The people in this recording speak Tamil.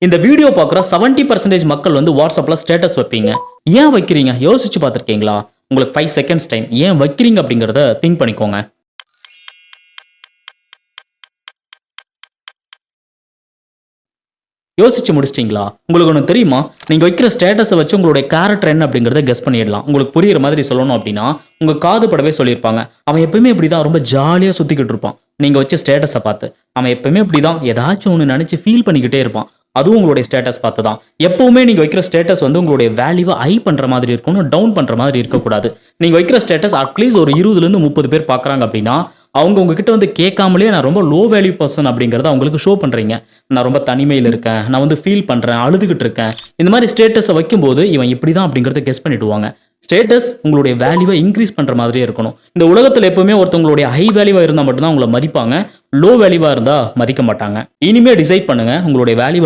இந்த வீடியோ பார்க்குற 70% மக்கள் வந்து வாட்ஸ்அப்ல ஸ்டேட்டஸ் வைப்பீங்க. ஏன் வைக்கிறீங்க? யோசிச்சு பார்த்துருக்கீங்களா? உங்களுக்கு 5 செகண்ட்ஸ் டைம். ஏன் வைக்கிறீங்க அப்படிங்கிறத திங்க் பண்ணிக்கோங்க. யோசிச்சு முடிச்சிட்டீங்களா? உங்களுக்கு ஒண்ணு தெரியுமா? நீங்க வைக்கிற ஸ்டேட்டஸ வச்சு உங்களுடைய கேரக்டர் என்ன அப்படிங்கிறத கெஸ் பண்ணிடலாம். உங்களுக்கு புரியிற மாதிரி சொல்லணும் அப்படின்னா, உங்க காது படவே சொல்லியிருப்பாங்க. அவன் எப்பவுமே இப்படிதான் ரொம்ப ஜாலியா சுத்திக்கிட்டு இருப்பான். நீங்க வச்ச ஸ்டேட்டஸ பார்த்து. அவன் எப்பவுமே இப்படிதான் ஏதாச்சும் ஒண்ணு நினைச்சு ஃபீல் பண்ணிக்கிட்டே இருப்பான். அதுவும் உங்களுடைய ஸ்டேட்டஸ் பார்த்து தான். எப்பவுமே நீங்க வைக்கிற ஸ்டேட்டஸ் வந்து உங்களுடைய வேல்யூவ பண்ற மாதிரி இருக்கணும். டவுன் பண்ற மாதிரி இருக்கக்கூடாது. நீங்க வைக்கிற ஸ்டேட்டஸ் அட்லீஸ்ட் ஒரு 20ல இருந்து 30 பேர் பார்க்குறாங்க அப்படின்னா, அவங்க உங்ககிட்ட வந்து கேட்காமலே நான் ரொம்ப லோ வேல்யூ பர்சன் அப்படிங்கிறத அவங்களுக்கு ஷோ பண்றீங்க. நான் ரொம்ப தனிமையில இருக்கேன். நான் வந்து ஃபீல் பண்றேன். அழுதுகிட்டு இருக்கேன். இந்த மாதிரி ஸ்டேட்டஸ வைக்கும்போது இவன் இப்படிதான் அப்படிங்கிறத கெஸ் பண்ணிடுவாங்க. ஸ்டேட்டஸ் உங்களுடைய வேல்யூவை இன்க்ரீஸ் பண்ற மாதிரியே இருக்கணும். இந்த உலகத்துல எப்பவுமே ஒருத்தவங்களுடைய ஹை வேல்யூவா இருந்தா மட்டும் தான் உங்களை மதிப்பாங்க. லோ வேல்யூவா இருந்தா மதிக்க மாட்டாங்க. இனிமே டிசைட் பண்ணுங்க உங்களுடைய வேல்யூ